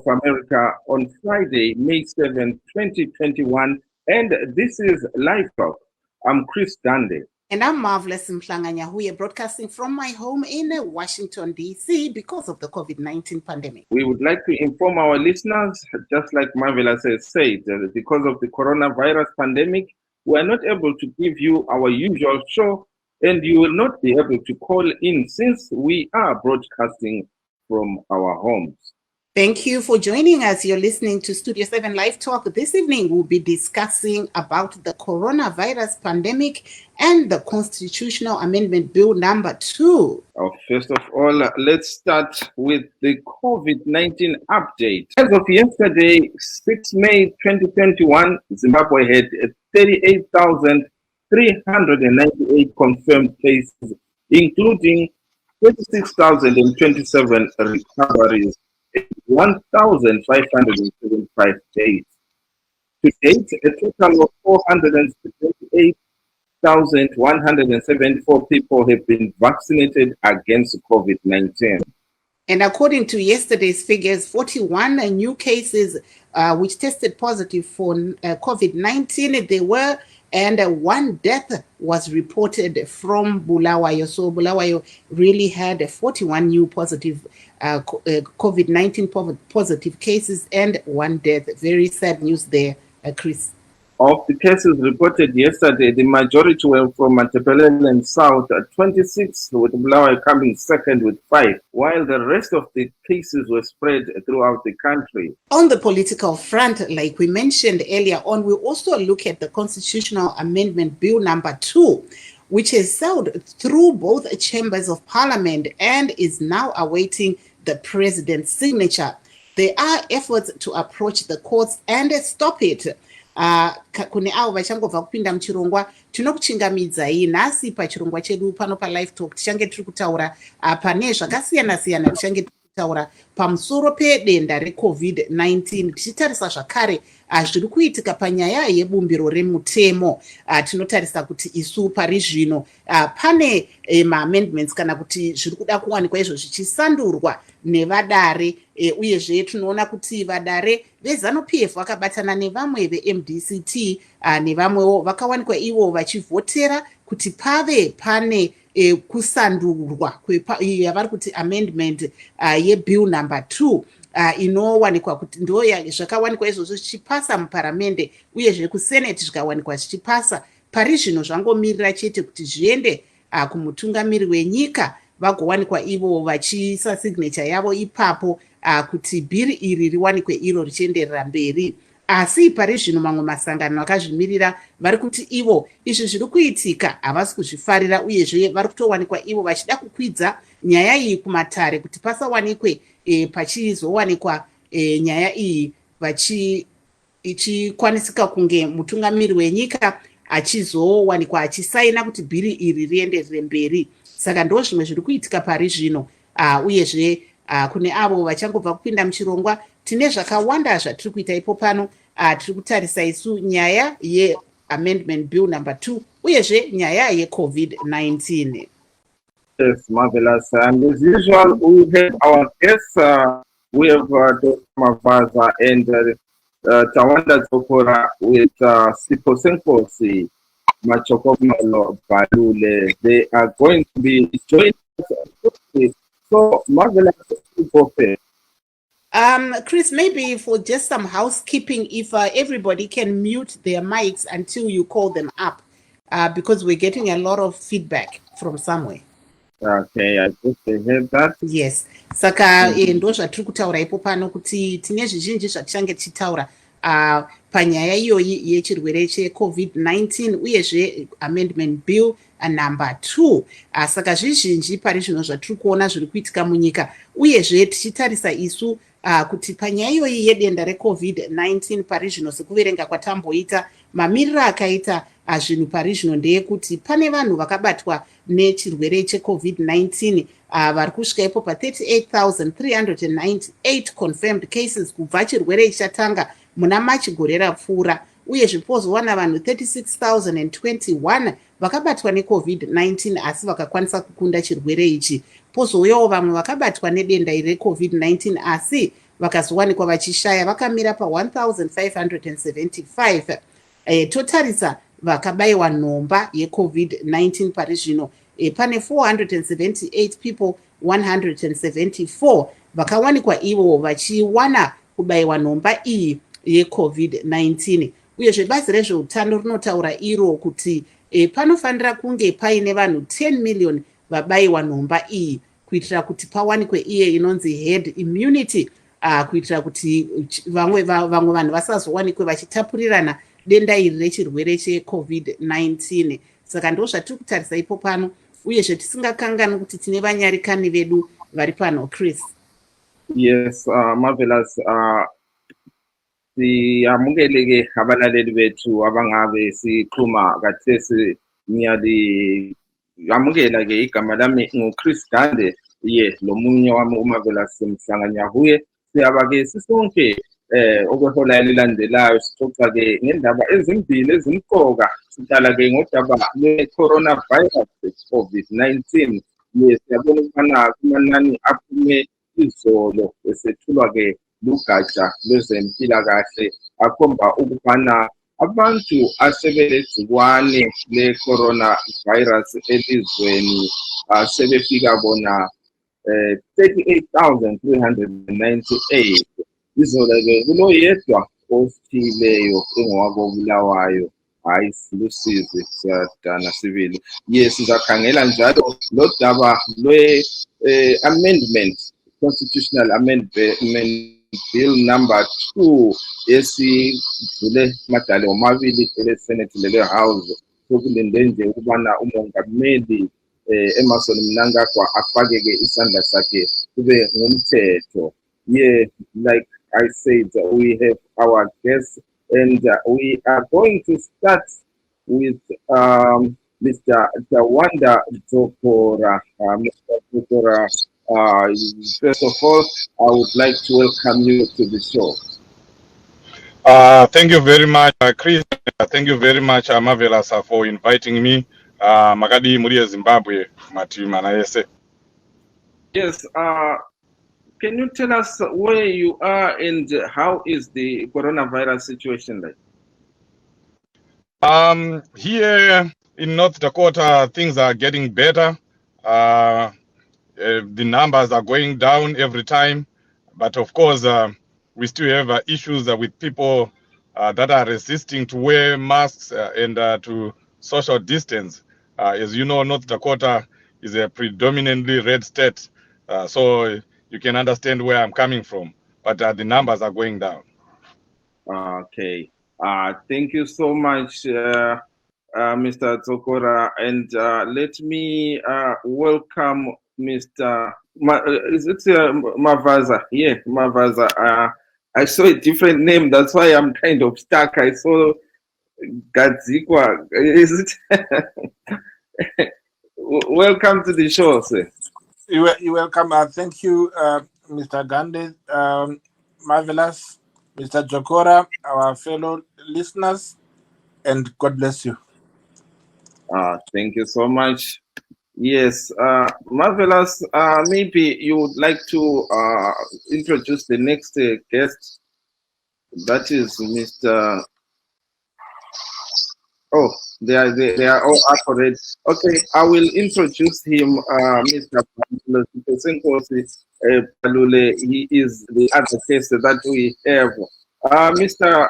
America on Friday, May 7, 2021, and this is Live Talk. I'm Chris Dande. And I'm Marvelous Mhlanga-Nyahuye, broadcasting from my home in Washington, D.C. because of the COVID-19 pandemic. We would like to inform our listeners, just like Marvelous has said, because of the coronavirus pandemic, we are not able to give you our usual show, and you will not be able to call in since we are broadcasting from our homes. Thank you for joining us. You're listening to Studio 7 Live Talk. This evening, we'll be discussing about the coronavirus pandemic and the Constitutional Amendment Bill number 2. First of all, let's start with the COVID-19 update. As of yesterday, 6 May 2021, Zimbabwe had 38,398 confirmed cases, including 36,027 recoveries. 1,575 days. To date, a total of 478,174 people have been vaccinated against COVID-19. And according to yesterday's figures, 41 new cases which tested positive for COVID-19 they were, and one death was reported from Bulawayo. So Bulawayo really had 41 new positive COVID-19 positive cases and one death. Very sad news there, Chris. Of the cases reported yesterday, the majority were from Matebeleland South, 26, with Bulawayo coming second with 5, while the rest of the cases were spread throughout the country. On the political front, like we mentioned earlier on, we also look at the Constitutional Amendment Bill number 2, which has sailed through both chambers of parliament and is now awaiting the president's signature. There are efforts to approach the courts and stop it. Kune avo vachangobva kupinda muchirongwa tinokuchingamidzai nhasi pachirongwa chedu pano paLive Talk tichange tiri kutaura pane zvakasiyana siyana tichange tiri kutaura pamusoro pedenda reCOVID-19 tichitarisa zvakare zviri kuitika panyaya yebumbiro remutemo. Tinotarisa kuti isu pari zvino pane maamendments kana kuti zviri kuda kuwanikwa izvo zvichisandurwa nevadare uyezve tunoona kuti vadare veZANU-PF vakabatana nevamwe veMDCT nevamwewo vakawanikwa ivo vachivhotera kuti pave pane kusandurwa yavari kuti amendment yebill number 2 inowanikwa kuti ndo zvakawanikwa izvozvo zvichipasa muparamende uyezve kuseneti zvikawanikwa zvichipasa. Pari zvino zvangomirira chete kuti zviende kumutungamiri wenyika vagowanikwa ivo vachiisa signature yavo ipapo kuti bhiri iri riwanikwe iro richienderera mberi. Asi pari zvino mamwe masangano akazvimirira vari kuti ivo izvi zviri kuitika havasi kuzvifarira uyezve vari kutowanikwa ivo vachida kukwidza nyaya iyi kumatare kuti pasawanikwe pachizowanikwa nyaya iyi ichikwanisika kunge mutungamiri wenyika achizowanikwa achisaina kuti bhiri iri rienderere mberi. Saka ndo zvimwe zviri kuitika pari zvino uyezve kune avo vachangobva kupinda muchirongwa tine zvakawanda zvatiri kuita ipo pano. Tiri kutarisa isu nyaya yeamendment bill number 2 uyezve nyaya yeCOVID-19. Yes, marvelous. And as usual, we have our guests. We have Dr. Mavaza and Tawanda Tsokora with Sipho Senkosi Machokomolo Balule. They are going to be joining us. So, marvelous. Chris, maybe for just some housekeeping, if everybody can mute their mics until you call them up, because we're getting a lot of feedback from somewhere. Okay, I think they heard that. Yes. Saka ndo zvatiri kutaura ipo pano kuti tine zvizhinji zvatichange tichitaura panyaya iyoyi yechirwere cheCOVID-19 uyezve amendment bill number 2. Saka zvizhinji pari zvino zvatiri kuona zviri kuitika munyika uyezve tichitarisa isu kuti panyaya iyoyi yedenda reCOVID-19 pari zvino sekuverenga kwatamboita mamiriro akaita zvinhu pari zvino ndeyekuti pane vanhu vakabatwa nechirwere cheCOVID-19 vari kusvika ipo pa38,398 confirmed cases kubva chirwere chatanga muna Machi gore rapfuura uyezve pozowana vanhu 36,021 vakabatwa neCOVID-19 asi vakakwanisa kukunda chirwere ichi. Pozouyawo vamwe vakabatwa nedenda iri reCOVID-19 asi vakazowanikwa vachishaya vakamira pa1575 totarisa vakabayiwa nhomba yecovid-19 pari zvino pane 478 people 174 vakawanikwa ivo vachiwana kubayiwa nhomba iyi yecovid-19. Uyezve bazi rezveutano rinotaura iro kuti panofanira kunge paine vanhu 10 million vabayiwa nhomba iyi kuitira kuti pawanikwe iye inonzi herd immunity, kuitira kuti vamwe vanhu vasazowanikwe vachitapurirana denda iri rechirwere checovid-19. Saka ndo zvatiri kutarisa ipo pano, uyezve tisingakangani kuti tine vanyarikani vedu vari pano. Chris. Yes, marvelous. Siyamukeleke abalaleli bethu abangabe siqhuma kathesi ngiyali yamukela ke igama lami nguChris Gande, lo munye wami uMarvelous Mhlanganya huye. Siyaba ke sisonke okwehola elilandelayo sixoxa ke ngendaba ezimbili ezimqoka. Siqala ke ngodaba lwe-coronavirus COVID-19. Siyabona ukubana kumanani aphume izolo esethulwa ke lugatsha lwezempilakahle akhomba ukubana abantu asebelegciwane le-coronavirus elizweni sebefika bona 38,398. Izolo-ke kuloyedwa osithileyo engowakobulawayo, hayi silusizi, siyadana sibili. Sizakhangela njalo lodaba lwe-amendment, constitutional amendment bill number 2 esidlule madale omabili ele-Senate lele-House. Sokulinde nje ukubana umongameli Emmerson Mnangagwa afake-ke isandla sakhe kube ngumthetho. Like I said, we have our guests and we are going to start with Mr. Tawanda Dzokora. Mr. Dzokora, first of all, I would like to welcome you to the show. Thank you very much, Chris. Thank you very much, Marvelous, for inviting me. Makadi Muria Zimbabwe, Matimana Yese. Yes, can you tell us where you are and how is the coronavirus situation like? Here in North Dakota, things are getting better. The numbers are going down every time, but of course, we still have issues with people that are resisting to wear masks and to social distance. As you know, North Dakota is a predominantly red state, so you can understand where I'm coming from, but the numbers are going down. Okay. Thank you so much, Mr. Dzokora, and let me welcome Mr. Is it Mavaza? Yeah, Mavaza. I saw a different name, that's why I'm kind of stuck. I saw Gadzikwa. Is it? Welcome to the show, sir. You're welcome. Thank you, Mr. Gande, Marvelous, Mr. Dzokora, our fellow listeners, and God bless you. Thank you so much. Yes, Marvelous, maybe you would like to introduce the next guest. That is Mr. Oh, they are all accurate. Okay, I will introduce him, Mr. Palule. He is the other case that we have. Mr.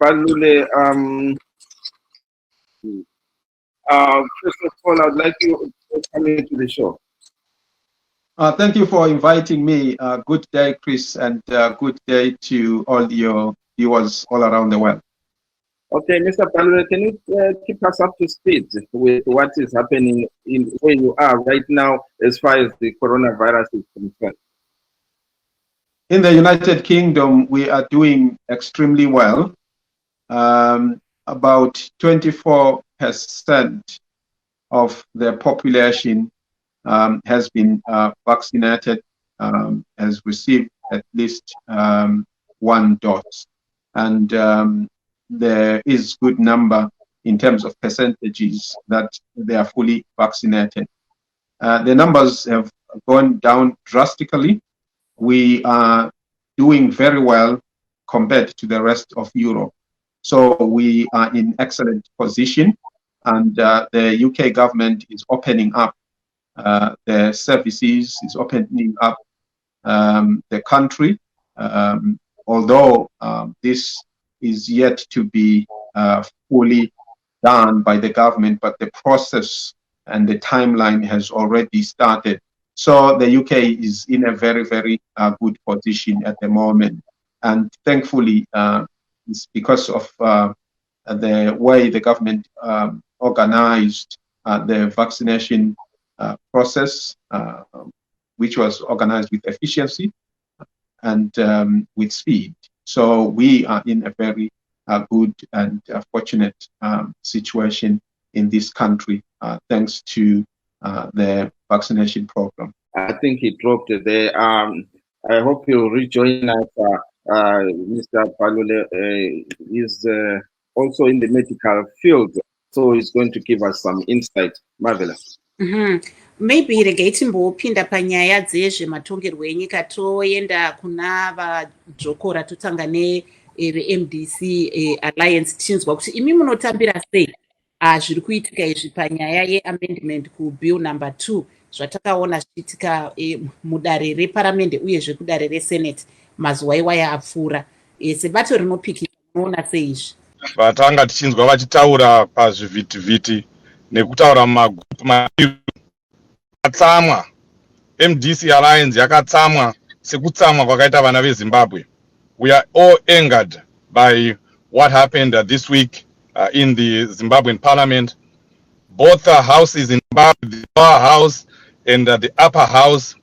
Palule, first of all, I'd like you to come into the show. Thank you for inviting me. Good day, Chris, and good day to all your viewers all around the world. Okay, Mr. Palule, can you keep us up to speed with what is happening in where you are right now as far as the coronavirus is concerned? In the United Kingdom, we are doing extremely well. About 24% of the population has been vaccinated, has received at least one dose. And there is good number in terms of percentages that they are fully vaccinated. The numbers have gone down drastically. We are doing very well compared to the rest of Europe. So we are in excellent position, and the UK government is opening up the services, is opening up the country, although this is yet to be fully done by the government, but the process and the timeline has already started. So the UK is in a very, very good position at the moment. And thankfully, it's because of the way the government organized the vaccination process, which was organized with efficiency and with speed. So we are in a very good and fortunate situation in this country, thanks to the vaccination program. I think he dropped it there. I hope he'll rejoin us. Mr. Palule is also in the medical field, so he's going to give us some insight. Marvelous. Maybe regai timbopinda panyaya dzezvematongerwo enyika toenda kuna vadzokora totanga neMDC Alliance tinzwa kuti imi munotambira sei zviri kuitika izvi panyaya yeamendment kubill number 2 zvatakaona zvichiitika mudare reparamende uyezve kudare resenate mazuva iwaya apfuura. Sebato rinopikisa munoona seizvi? Vatanga tichinzwa vachitaura pazvivhitivhiti nekutaura mumagupu makatsamwa. MDC Alliance yakatsamwa sekutsamwa kwakaita vana veZimbabwe. We are all angered by what happened this week in the Zimbabwean parliament. Both houses in Zimbabwe, the lower house and the upper house,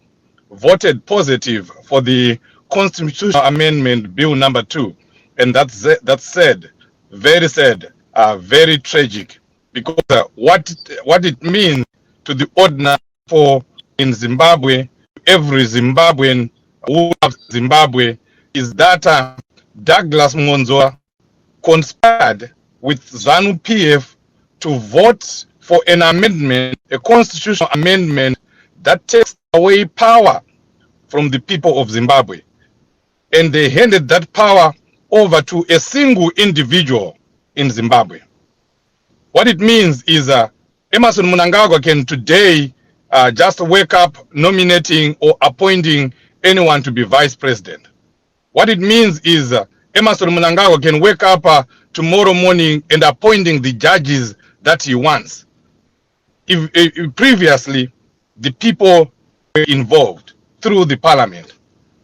voted positive for the constitutional amendment bill number 2. And that's sad, very sad, very tragic, because what it means to the ordinary people in Zimbabwe, every Zimbabwean who loves Zimbabwe, is that Douglas Monzoa conspired with ZANU-PF to vote for an amendment, a constitutional amendment that takes away power from the people of Zimbabwe. And they handed that power over to a single individual in Zimbabwe. What it means is Emmerson Mnangagwa can today just wake up nominating or appointing anyone to be vice president. What it means is Emmerson Mnangagwa can wake up tomorrow morning and appointing the judges that he wants. If previously the people were involved through the parliament,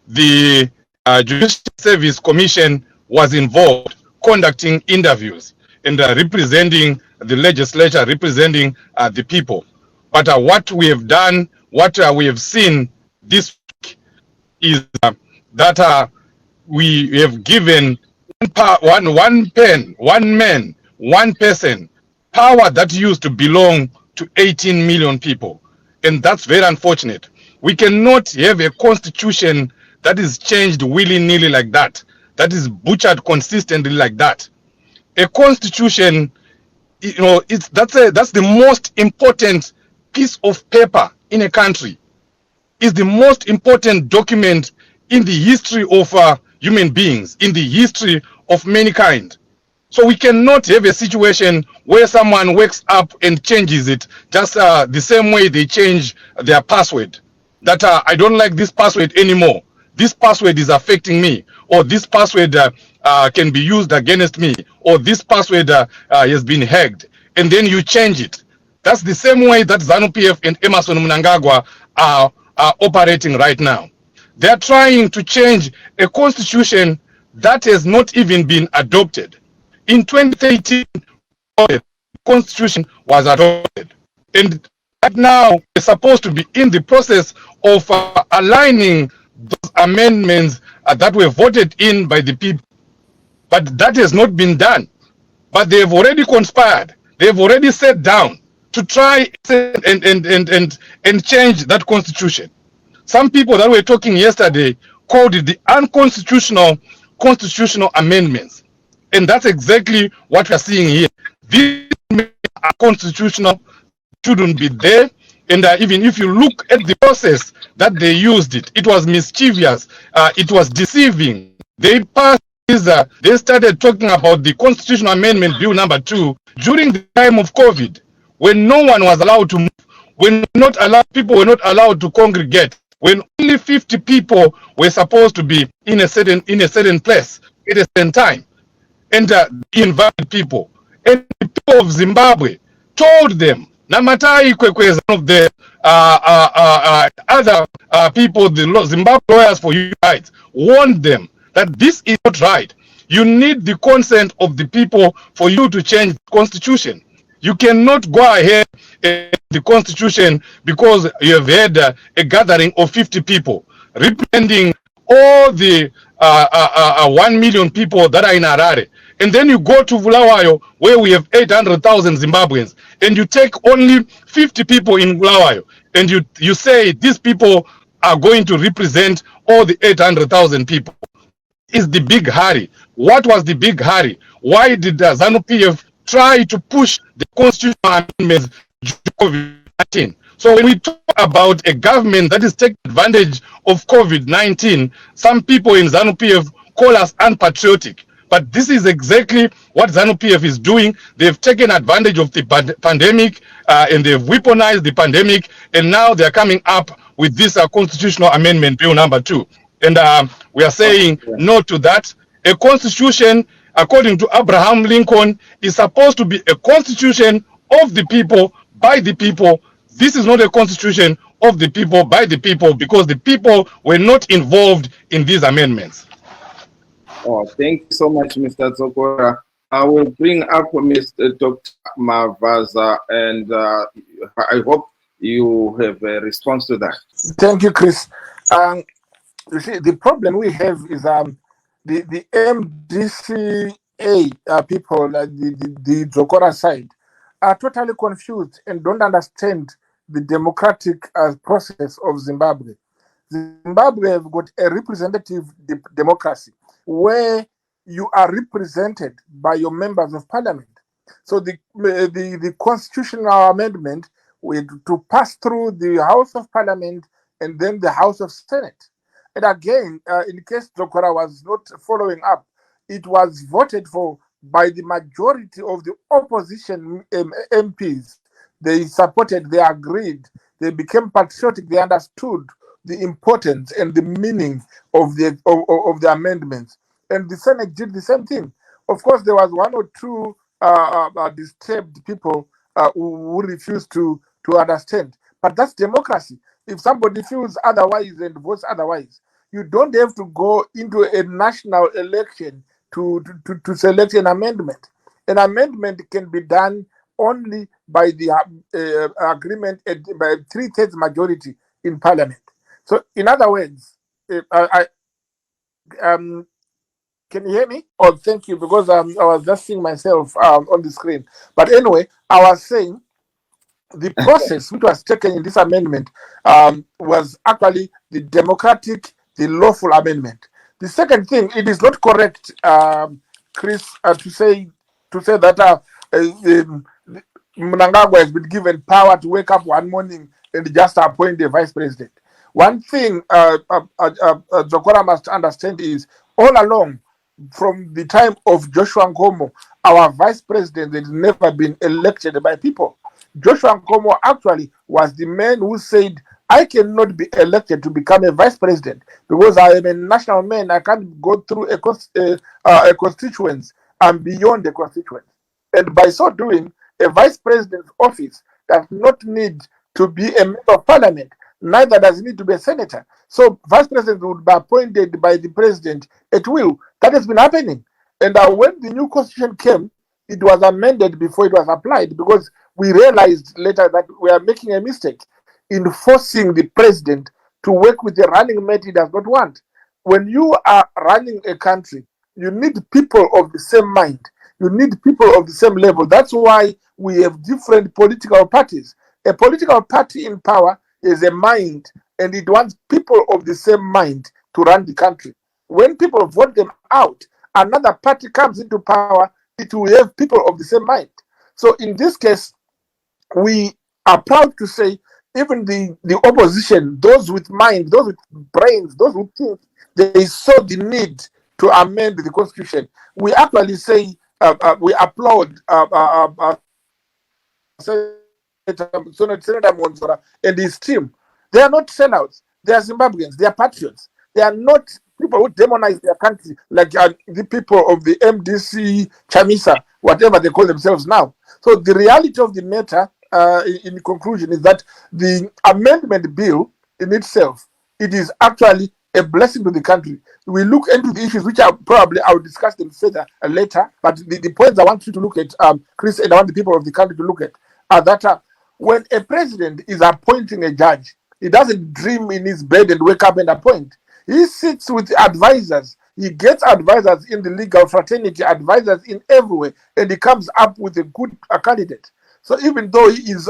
the Judicial Service Commission was involved conducting interviews and representing the legislature, representing the people. But what we have done, what we have seen this week is that we have given one pen, one man, one person, power that used to belong to 18 million people. And that's very unfortunate. We cannot have a constitution that is changed willy-nilly like that, that is butchered consistently like that. A constitution, you know, that's the most important piece of paper in a country. It's the most important document in the history of human beings, in the history of mankind. So we cannot have a situation where someone wakes up and changes it just the same way they change their password. That I don't like this password anymore. This password is affecting me, or this password can be used against me, or this password has been hacked, and then you change it. That's the same way that ZANU-PF and Emmerson Mnangagwa are operating right now. They're trying to change a constitution that has not even been adopted. In 2018, the constitution was adopted. And right now, we're supposed to be in the process of aligning those amendments that were voted in by the people. But that has not been done. But they have already conspired. They have already sat down to try and change that constitution. Some people that were talking yesterday called it the unconstitutional constitutional amendments. And that's exactly what we're seeing here. These are constitutional, shouldn't be there. And even if you look at the process that they used, it was mischievous. It was deceiving. They passed this, they started talking about the Constitutional Amendment Bill number 2 during the time of COVID, when no one was allowed to move, when not allowed, people were not allowed to congregate, when only 50 people were supposed to be in a certain place at a certain time. And invited people. And the people of Zimbabwe told them, Namatai Kwekwe is one of the other people, the Zimbabwe lawyers for human rights, warned them that this is not right. You need the consent of the people for you to change the constitution. You cannot go ahead and the constitution because you have had a gathering of 50 people representing all the 1 million people that are in Harare. And then you go to Bulawayo, where we have 800,000 Zimbabweans, and you take only 50 people in Bulawayo, and you say these people are going to represent all the 800,000 people. Is the big hurry? What was the big hurry? Why did the ZANU-PF try to push the constitutional amendments during COVID-19? So when we talk about a government that is taking advantage of COVID-19, some people in ZANU-PF call us unpatriotic. But this is exactly what ZANU-PF is doing. They've taken advantage of the pandemic and they've weaponized the pandemic, and now they're coming up with this Constitutional Amendment Bill number 2. And we are saying no to that. A constitution, according to Abraham Lincoln, is supposed to be a constitution of the people, by the people. This is not a constitution of the people, by the people, because the people were not involved in these amendments. Oh, thank you so much, Mr. Zokora. I will bring up Mr. Dr. Mavaza, and I hope you have a response to that. Thank you, Chris. You see, the problem we have is the MDCA people, the Zokora side, are totally confused and don't understand the democratic process of Zimbabwe. Zimbabwe have got a representative democracy where you are represented by your members of parliament. So the constitutional amendment to pass through the House of Parliament and then the House of Senate. And again, in case Zokora was not following up, it was voted for by the majority of the opposition MPs. They supported, they agreed, they became patriotic, they understood the importance and the meaning of the amendments. And the Senate did the same thing. Of course, there was one or two disturbed people who refused to understand. But that's democracy. If somebody feels otherwise and votes otherwise, you don't have to go into a national election to select an amendment. An amendment can be done only by the agreement by 3/3 majority in parliament. So, in other words, can you hear me? Oh, thank you, because I was just seeing myself on the screen. But anyway, I was saying the process which was taken in this amendment was actually the democratic, the lawful amendment. The second thing, it is not correct, Chris, to say that Mnangagwa has been given power to wake up one morning and just appoint a vice president. One thing Zokora must understand is all along, from the time of Joshua Nkomo, our vice president has never been elected by people. Joshua Nkomo actually was the man who said, I cannot be elected to become a vice president because I am a national man. I can't go through a constituency. I'm beyond the constituency. And by so doing, a vice president's office does not need to be a member of parliament. Neither does it need to be a senator. So vice president would be appointed by the president at will. That has been happening. And when the new constitution came, it was amended before it was applied, because we realized later that we are making a mistake in forcing the president to work with the running mate he does not want. When you are running a country, you need people of the same mind. You need people of the same level. That's why we have different political parties. A political party in power is a mind, and it wants people of the same mind to run the country. When people vote them out, another party comes into power, it will have people of the same mind. So in this case, we are proud to say even the opposition, those with mind, those with brains, those who think, they saw the need to amend the constitution. We actually say we applaud Senator Monsora and his team. They are not sellouts. They are Zimbabweans. They are patriots. They are not people who demonize their country like the people of the MDC, Chamisa, whatever they call themselves now. So the reality of the matter, in conclusion, is that the amendment bill in itself, it is actually a blessing to the country. We look into the issues which I'll discuss them further later, but the points I want you to look at, Chris, and I want the people of the country to look at, are that when a president is appointing a judge, he doesn't dream in his bed and wake up and appoint. He sits with advisors. He gets advisors in the legal fraternity, advisors in every way, and he comes up with a good candidate. So even though he is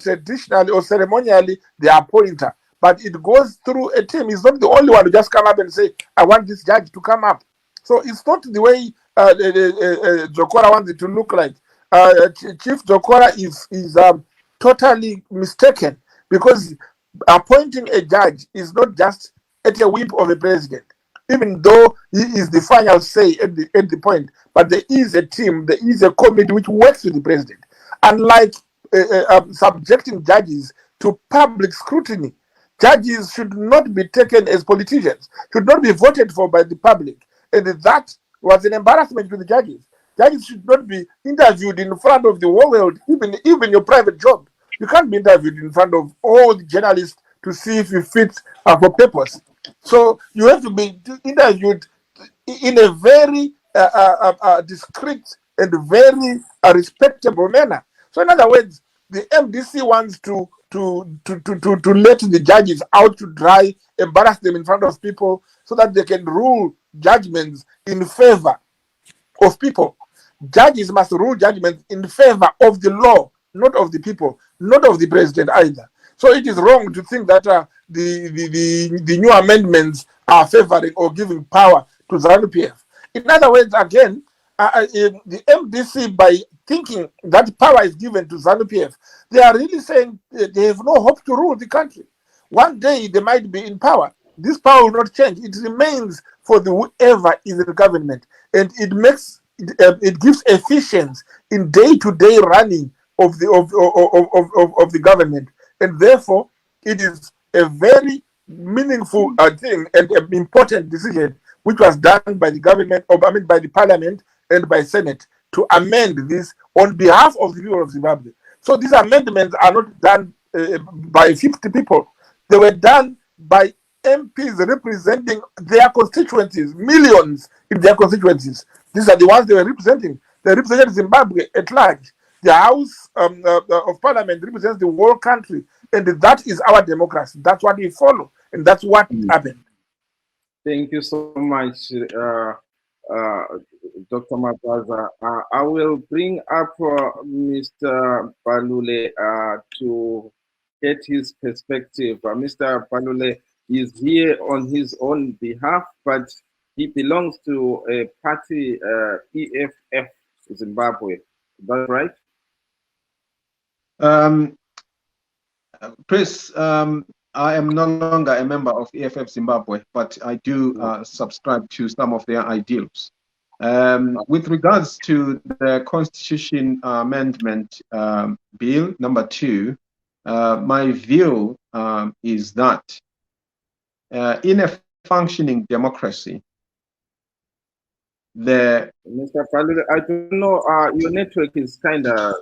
traditionally or ceremonially the appointer, but it goes through a team. He's not the only one to just come up and say, I want this judge to come up. So it's not the way Jokora wants it to look like. Chief Jokora is totally mistaken, because appointing a judge is not just at a whim of a president, even though he is the final say at the point. But there is a team, there is a committee which works with the president. Unlike subjecting judges to public scrutiny, judges should not be taken as politicians, should not be voted for by the public. And that was an embarrassment to the judges. Judges should not be interviewed in front of the whole world, even your private job. You can't be interviewed in front of all the journalists to see if you fit for purpose. So you have to be interviewed in a very discreet and very respectable manner. So in other words, the MDC wants to let the judges out to dry, embarrass them in front of people so that they can rule judgments in favor of people. Judges must rule judgments in favor of the law, not of the people, not of the president either. So it is wrong to think that the new amendments are favoring or giving power to ZANU-PF. In other words, again, the MDC, by thinking that power is given to ZANU-PF, they are really saying they have no hope to rule the country. One day they might be in power. This power will not change. It remains for whoever is in the government, and it gives efficiency in day-to-day running of the government, and therefore it is a very meaningful thing and an important decision which was done by the government, by the parliament and by Senate, to amend this on behalf of the people of Zimbabwe. So these amendments are not done by 50 people. They were done by MPs representing their constituencies, millions in their constituencies. These are the ones they were representing. They represented Zimbabwe at large. The House of Parliament represents the whole country, and that is our democracy. That's what we follow, and that's what happened. Thank you so much, Dr. Mabaza. I will bring up Mr. Balule to get his perspective. Mr. Balule is here on his own behalf, but he belongs to a party, EFF Zimbabwe. Is that right? Chris, I am no longer a member of EFF Zimbabwe, but I do subscribe to some of their ideals. With regards to the Constitution Amendment Bill number 2, my view is that in a functioning democracy, Mr. Palule, I don't know, your network is kind of,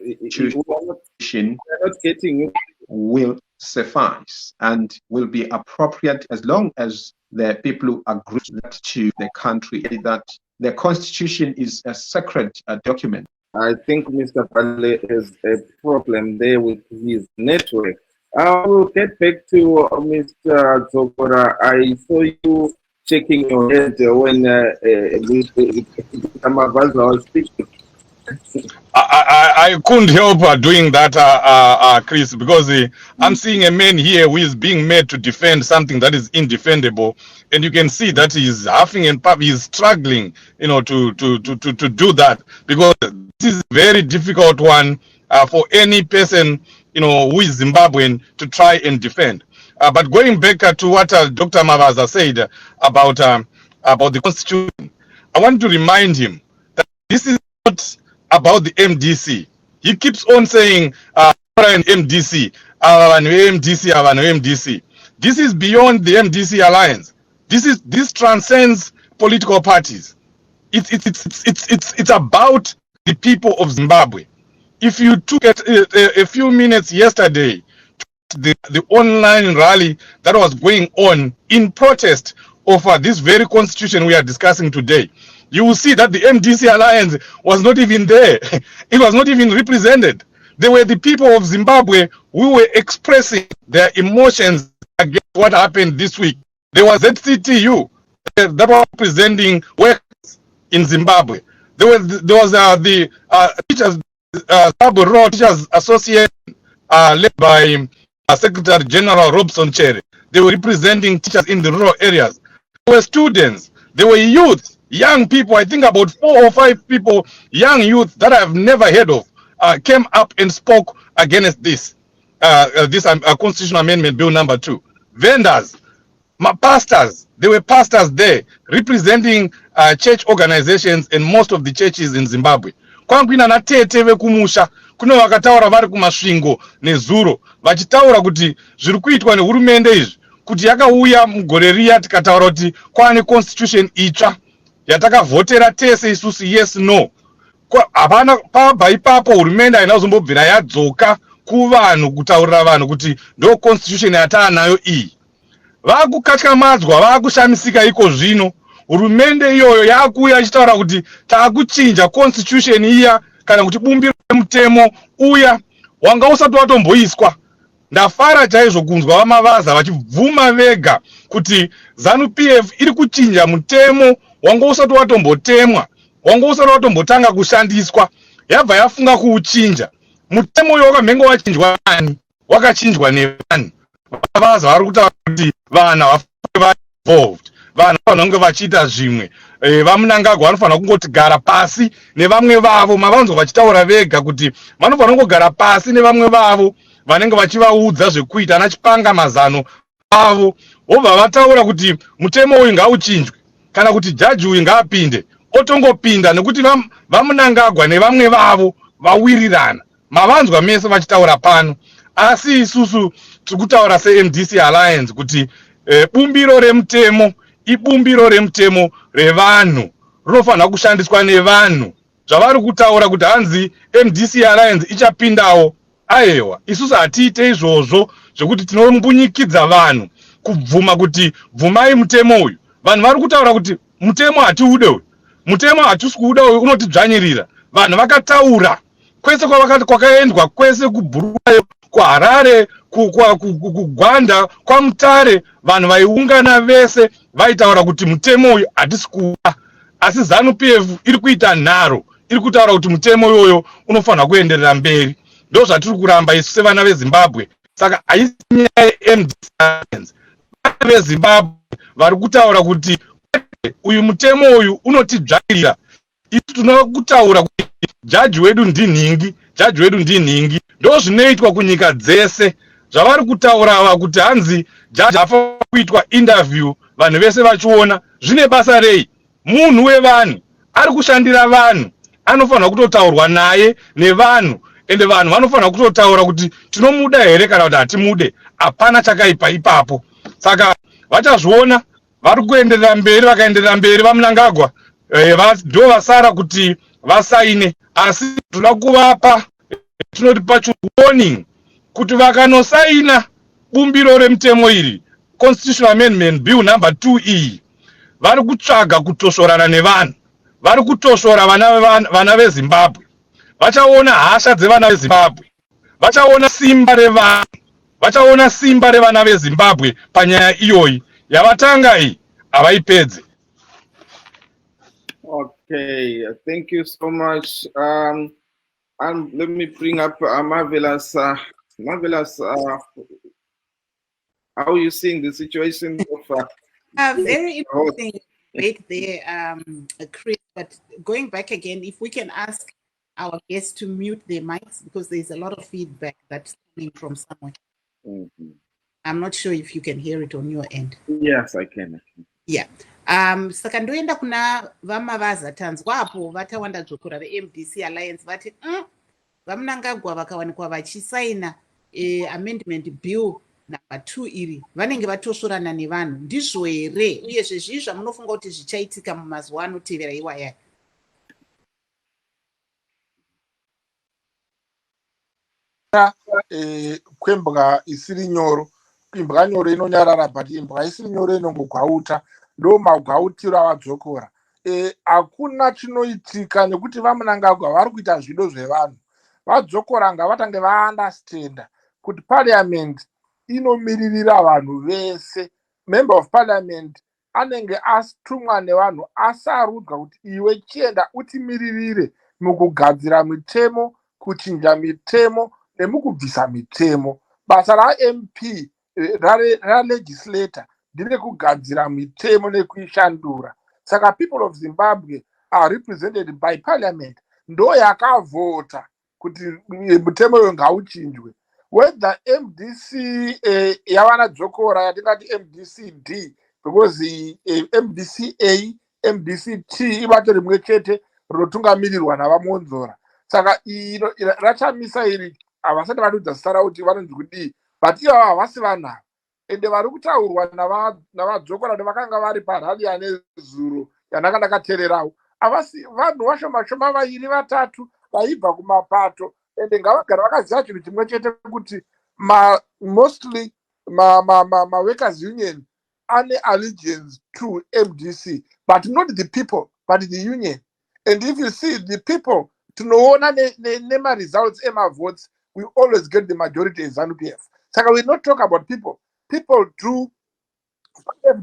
not getting you. Will suffice and will be appropriate as long as the people who agree to the country, that the Constitution is a sacred document. I think Mr. Palule has a problem there with his network. I will get back to Mr. Zokora. I saw you shaking your head when Mabaza was speaking. I couldn't help doing that, Chris, because I'm seeing a man here who is being made to defend something that is indefendable, and you can see that he's huffing and puffing, he's struggling, to do that, because this is a very difficult one for any person who is Zimbabwean to try and defend. But going back to what Dr. Mavaza said about the constitution, I want to remind him that this is not about the MDC. He keeps on saying MDC, MDC. This is beyond the MDC alliance. This transcends political parties. It's about the people of Zimbabwe. If you took a few minutes yesterday, the online rally that was going on in protest over this very constitution we are discussing today, you will see that the MDC alliance was not even there. It was not even represented. They were the people of Zimbabwe who were expressing their emotions against what happened this week. There was ZCTU that was representing workers in Zimbabwe. There was the Teachers Teachers Association led by Secretary General Robson Cherry. They were representing teachers in the rural areas. There were students. There were youth, young people. I think about 4 or 5 people, young youth that I've never heard of, came up and spoke against this Constitutional Amendment Bill number 2. Vendors, pastors, there were pastors there representing church organizations and most of the churches in Zimbabwe. Kwangwina na tete vekumusha kuno vakataura vari kumasvingo nezuro vachitaura kuti zviri kuitwa nehurumende izvi kuti yakauya mugore riya tikataura kuti kwane constitution itsva yatakavhotera tese isusu yes no. Hapana pabva ipapo hurumende haina kuzombobvira yadzoka kuvanhu kutaurira vanhu kuti ndo constitution yataanayo iyi. Vakukatyamadzwa, vakushamisika iko zvino. Hurumende iyoyo yakuya ichitaura kuti taakuchinja constitution iya kana kuti bumbiro remutemo uya wanga usati watomboiswa. Ndafara chaizvo kunzwa vaMavaza vachibvuma vega kuti ZANU-PF iri kuchinja mutemo wanga usati watombotemwa, wanga usati watombotanga kushandiswa. Yabva yafunga kuuchinja. Mutemo uyo wakamhenga wachinjwa nani? Wakachinjwa nevanhu. VaMavaza vari kutaura kuti vana vafanira involved. Vanhu vanenge vachiita zvimwe. VaMnangagwa vanofanira kungoti gara pasi nevamwe vavo. Mavanzwa vachitaura vega kuti vanofanira kungogara pasi nevamwe vavo vanenge vachivaudza zvekuita ana chipanga mazano avo. Vobva vataura kuti mutemo uyu ngauchinjwe kana kuti jaji uyu ngaapinde. Otongopinda nekuti vaMnangagwa nevamwe vavo vawirirana. Mavanzwa mese vachitaura pano. Asi isusu tiri kutaura seMDC Alliance kuti bumbiro remutemo ibumbiro remutemo revanhu rinofanira kushandiswa nevanhu. Zvavari kutaura kuti hanzi MDC Alliance ichapindawo, aiwa isusu hatiite izvozvo zvekuti tinombunyikidzwa vanhu kubvuma kuti bvumai mutemo uyu. Vanhu vari kutaura kuti mutemo hatiude uyu, mutemo hatisi kuuda uyu, unotidzvanyirira. Vanhu vakataura kwese kwakaendwa, kwese kuBulawayo, kuHarare, kuGwanda, kwaMutare, vanhu vaiungana vese vaitaura kuti mutemo uyu hatisi kuuda. Asi ZANU-PF iri kuita nharo, iri kutaura kuti mutemo uyoyo unofanira kuenderera mberi. Ndo zvatiri kuramba isu sevana veZimbabwe. Saka haisi nyaya yeMDC Alliance. Vana veZimbabwe vari kutaura kuti uyu mutemo uyu unotidzvairira. Isu tinoda kutaura kuti jaji wedu ndinhingi, jaji wedu ndinhingi. Ndo zvinoitwa kunyika dzese. Zvavari kutaura kuti hanzi jaji afanira kuitwa interview vanhu vese vachiona. Zvine basa rei? Munhu wevanhu ari kushandira vanhu, anofanira kutotaurwa naye nevanhu, ende vanhu vanofanira kutotaura kuti tinomuda here kana kuti hatimude. Hapana chakaipa ipapo. Saka vachazviona, vari kuenderera mberi, vakaenderera mberi vaMnangagwa ndo vasara kuti vasaine. Asi toda kuvapa, tinoti pachiwarning kuti vakanosaina bumbiro remutemo iri Constitutional Amendment Bill number 2 iyi, vari kutsvaga kutoshorana nevanhu, vari kutoshora vana veZimbabwe. Vachaona hasha dzevana veZimbabwe, vachaona simba revanhu, vachaona simba revana veZimbabwe panyaya iyoyi yavatanga iyi havaipedze. Okay, thank you so much. And let me bring up Marvelous. Marvelous, how are you seeing the situation of very interesting debate there, Chris. But going back again, if we can ask our guests to mute their mics because there's a lot of feedback that's coming from somewhere. I'm not sure if you can hear it on your end. Yes, I can. Yeah. Saka ndoenda kuna vamavaza tanzwapo vatawanda dzokora veMDC Alliance vati vamunangagwa vakawanikwa vachisaina amendment bill number 2 iri vanenge vatosorana nevanhu ndizvo here uyezve zvii zvamunofunga kuti zvichaitika mumazuva anotevera iwaya? Kwembwa isiri nyoro, imbwa nyoro inonyarara, but imbwa isiri nyoro inongogwauta. Ndo magwautiro avadzokora. Hakuna chinoitika nekuti vamunangagwa vari kuita zvido zvevanhu. Vadzokora ngavatange vaandastenda kuti parliament inomiririra vanhu vese. Member of parliament anenge atumwa nevanhu asarudzwa kuti iwe chienda utimiririre mukugadzira mitemo, kuchinja mitemo nemukubvisa mitemo. Basa raMP ralegislator ndire kugadzira mitemo nekuishandura. Saka people of Zimbabwe are represented by parliament. Ndo yakavota kuti mitemo iyo ngauchinjwe. Whether MDC yavana dzokora yatingati MDC-D, because MDC-A, MDC-T ibato rimwe chete rinotungamirirwa navamonzora. Saka rachamisa iri havasati vatudza zita ravo kuti vanonzi kudii, but ivo havasi vanhava. Ende vari kutaurwa navadzokora nevakanga vari parali yane zuro yanakandakateererawo havasi vanhu vashoma vairi vatatu vaibva kumapato. Ende ngavagara vakaziva chinhu chimwe chete kuti mostly workers union ane allegiance to MDC, but not the people, but the union. And if you see the people, tinoona nema results votes, we always get the majority in ZANU-PF. So we not talk about people. People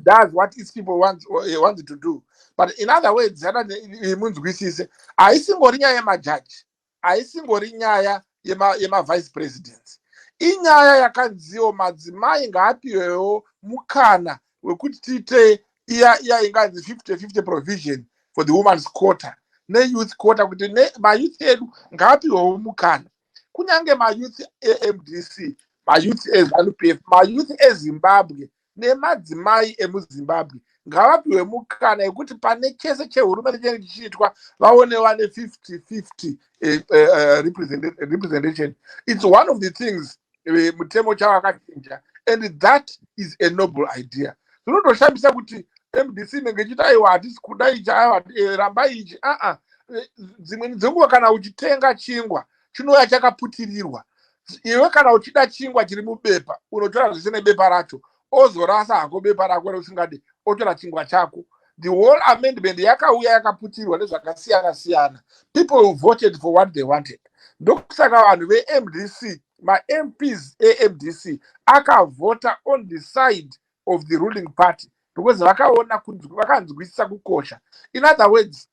does what its people want to do. But in other words, haisingori nyaya yemajaji, haisingori nyaya yema-vice presidents. Inyaya yakanziwo madzimai ngaapiwewo mukana wekuti tiite iya inganzi 50-50 provision for the women's quota ne-youth quota, kuti mayouth edu ngaapiwewo mukana. Kunyange mayouth eMDC, mayouth eZANU-PF, mayouth eZimbabwe nemadzimai emuZimbabwe ngavapiwe mukana yekuti pane chese chehurumende chinenge chichiitwa vaonewa ne-50-50 representation. It's one of the things mutemo chavakachinja, and that is a noble idea. Zvinotoshambisa kuti MDC inenge ichiti aiwa hatisi kuda ichi, aiwa ramba ichi. Dzimweni dzenguva kana uchitenga chingwa chinouya chakaputirirwa. Iwe kana uchida chingwa chiri mubepa unotora zvese nebepa racho, ozorasa hako bepa rako reusingadi, otora chingwa chako. The whole amendment yakauya yakaputirirwa nezvakasiyana siyana. People voted for what they wanted. Ndokusaka vanhu veMDC, ma-MPs eMDC akavota on the side of the ruling party because vakaona vakanzwisisa kukosha. In other words,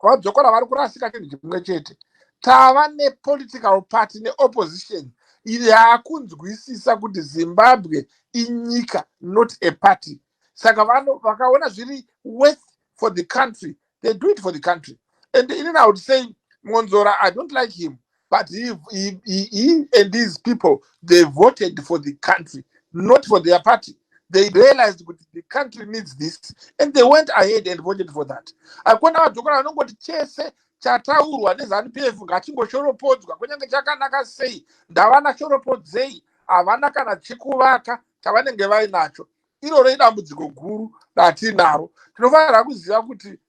vadzokora vari kurasika chinhu chimwe chete. Tava ne-political party ne-opposition yakunzwisisa kuti Zimbabwe inyika, not a party. Saka vakaona zviri worth for the country, they do it for the country. And I would say, Monzora, I don't like him, but he and these people, they voted for the country, not for their party. They realized that the country needs this, and they went ahead and voted for that. Akona vadzokora vanongoti chese chataurwa neZANU-PF ngachingoshoropodza kunyange chakanaka sei, ndavana shoropodzei, havana kana chekuvaka chavanenge vainacho. Iroro idambudziko guru ratinaro. Tinofanira kuziva kuti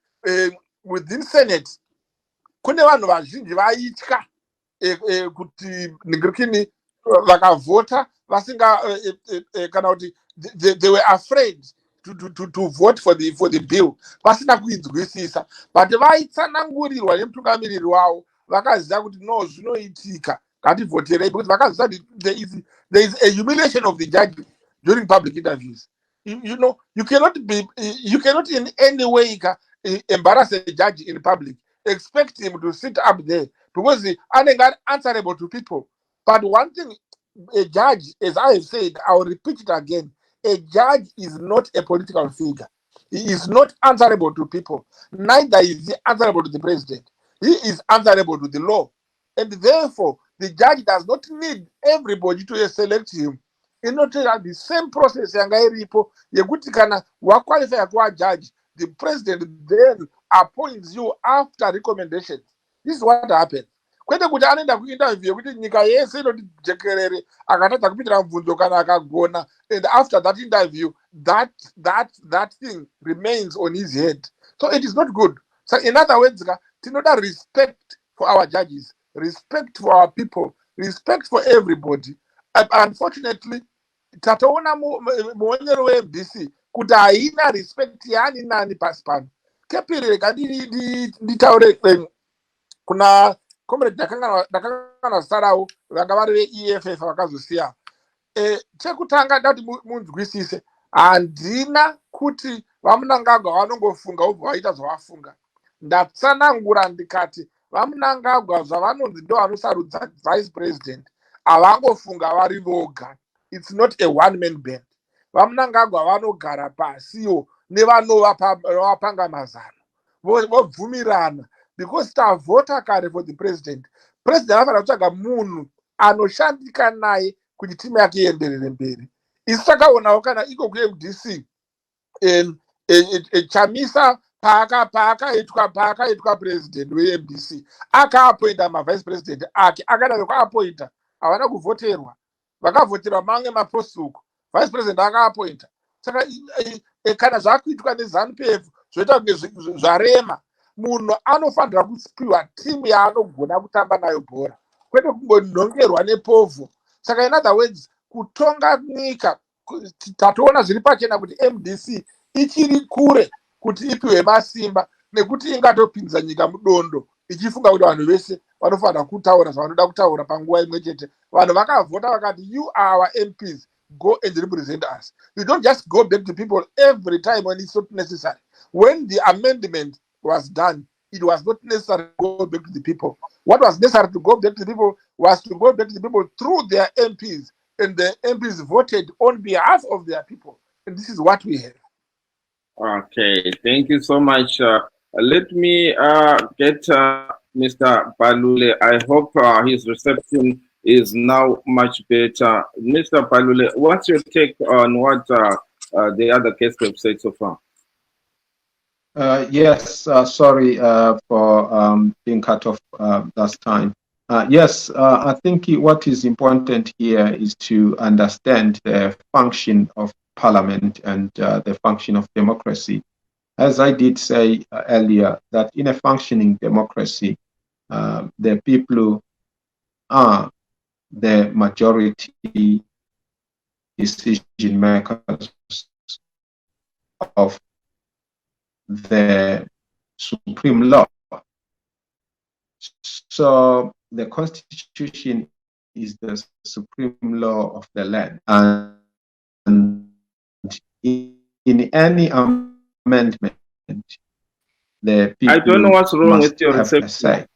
within Senate kune vanhu vazhinji vaitya kuti ningirikini vakavota vasinga kana kuti they were afraid to vote for the bill vasina kuinzwisisa, but vaitsanangurirwa nemutungamiriri wavo vakaziva kuti no zvinoitika ngativhoterei, because vakaziva kuti there is a humiliation of the judge during public interviews. You know, you cannot in any way embarrass a judge in public, expect him to sit up there because he is answerable to people. But one thing, a judge, as I have said, I will repeat it again, a judge is not a political figure. He is not answerable to people. Neither is he answerable to the president. he is answerable to the law. And therefore, the judge does not need everybody to select him. Inotoita the same process yanga iripo yekuti kana waqualify kuva judge, the president then appoints you after recommendations. This is what happens. Kwete kuti anoenda kuinterview yekuti nyika yese inoti jekerere akatadza kupindira mubvunzo kana akagona, and after that interview that thing remains on his head. So it is not good. So in other words, tinoda respect for our judges, respect for our people, respect for everybody. Unfortunately, tataona muonyero weMDC kuti haina respect yaani nani pasi pano. Kepiri nditaure kuna comrade ndakangana sarau vanga vari veEFF vakazosiya. Chekutanga ndati munzwisise, handina kuti vaMnangagwa vanongofunga ubva vaita zvavafunga. Ndatsanangura ndikati vaMnangagwa zvavanonzi ndo vanosarudza vice president havangofunga vari voga. It's not a one man band. VaMnangagwa vanogara pasiwo nevanovapanga mazano vobvumirana, because tavhota kare for the president. President anofanira kutsvaga munhu anoshandika naye kuti timu yake ienderere mberi. Isu takaonawo kana iko kuMDC Chamisa paakaitwa president weMDC akaapointa mavice president ake, akadaro kuapointa havana kuvhoterwa, vakavhoterwa mamwe mapostuku, vice president akaapointa. Saka kana zvakuitwa neZANU-PF zvoita kunge zvarema. Munhu anofanira kupiwa timu yaanogona kutamba nayo bhora, kwete kungonhongerwa nepovho. Saka in other words, kutonga nyika tatoona zviri pachena kuti MDC ichiri kure kuti ipiwe masimba, nekuti ingatopinza nyika mudondo ichifunga kuti vanhu vese vanofanira kutaura zvavanoda kutaura panguva imwe chete. Vanhu vakavhota vakati, you are our MPs, go and represent us. You don't just go back to people every time when it's not necessary. When the amendment was done, it was not necessary to go back to the people. What was necessary to go back to the people was to go back to the people through their MPs, and the MPs voted on behalf of their people. And this is what we have. Okay, thank you so much. Let me get Mr. Palule. I hope his reception is now much better. Mr. Palule, what's your take on what the other guests have said so far? Yes, sorry for being cut off last time. Yes, I think what is important here is to understand the function of Parliament and the function of democracy. As I did say earlier, that in a functioning democracy, the people are the majority decision makers of the supreme law. So the Constitution is the supreme law of the land, and in any amendment, the people I don't know what's wrong with your reception.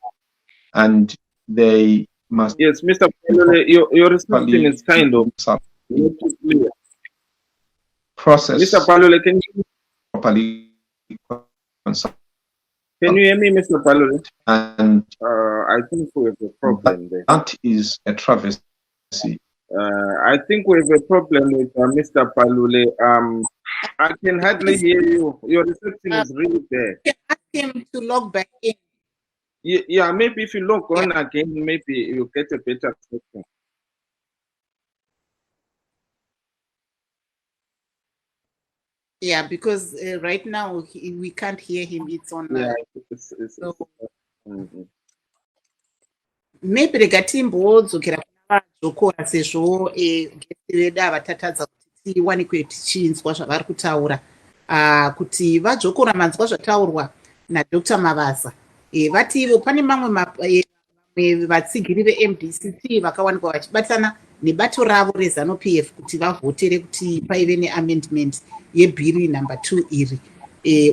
And they must. Yes, Mr. Palule, your reception is kind of not too clear. Process. Mr. Palule, can you properly consult. Can you hear me, Mr. Palule? And I think we have a problem there. That is a travesty. I think we have a problem with Mr. Palule. I can hardly hear you. Your reception is really bad. You can ask him to log back in. Yeah, maybe if you log on again, maybe you get a better reception. Yeah, because right now we can't hear him. It's on. Yeah, So maybe regatimboodzokera kunavadzokora sezvo gesti vedu avatatadza kuti tiwanikwe tichinzwa zvavari kutaura, kuti vadzokora manzwa zvataurwa naDr. Mabasa. Vativo pane mamwe vatsigiri veMDCT vakawanikwa vachibatana nebato ravo reZANU-PF kuti vavhotere kuti paive neamendment yebhiri number 2 iri,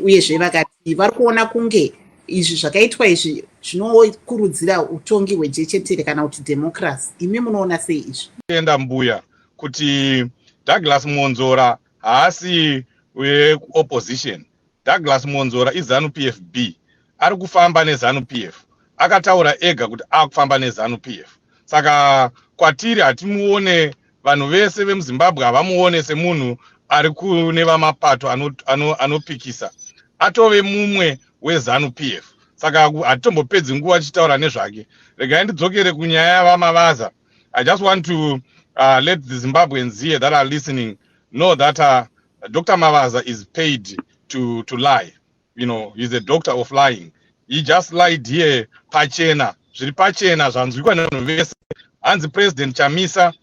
uyezve vakati vari kuona kunge izvi zvakaitwa izvi zvinokurudzira utongi hwejechetere kana kuti democracy. Imi munoona sei izvi? Enda mbuya kuti Douglas Monzora haasi weopposition. Douglas Monzora iZANU-PF B. Ari kufamba neZANU-PF. akataura ega kuti akufamba neZANU PF. Saka kwatiri hatimuone, vanhu vese vemuZimbabwe havamuone semunhu ari kune vamapato anopikisa. Atove mumwe weZANU PF. Saka hatitombopedzi nguva tichitaura nezvake. Regai ndidzokere kunyaya yavaMavaza. I just want to let the Zimbabweans here that are listening know that Dr. Mavaza is paid to lie. You know, he's a doctor of lying. He just lied here, pachena. Zviri pachena zvanzwikwa nevanhu vese. And the President Chamisa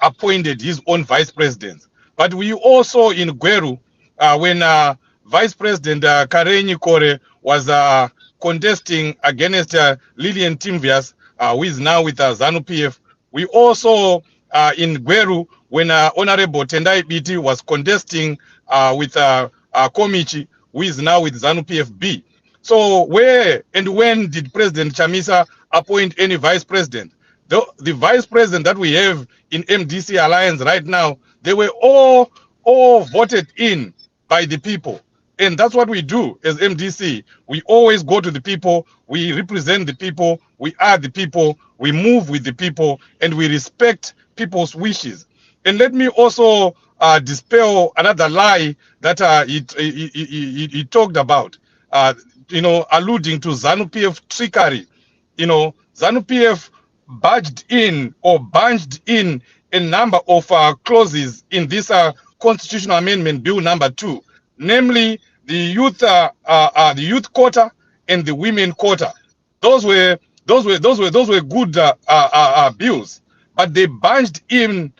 appointed his own vice presidents. But we also in Gweru, when Vice President Karenyi Kore was contesting against Lillian Timvias, who is now with ZANU PF. We also in Gweru, when Honorable Tendai Biti was contesting with Komichi, who is now with ZANU PF-B. So where and when did President Chamisa appoint any vice president? The vice president that we have in MDC Alliance right now, they were all voted in by the people. And that's what we do as MDC. We always go to the people, we represent the people, we are the people, we move with the people, and we respect people's wishes. And let me also dispel another lie that he talked about, you know, alluding to ZANU PF trickery. You know, ZANU PF bunched in a number of clauses in this constitutional amendment bill number 2, namely the youth quota and the women quota. Those were good bills, but they bunched them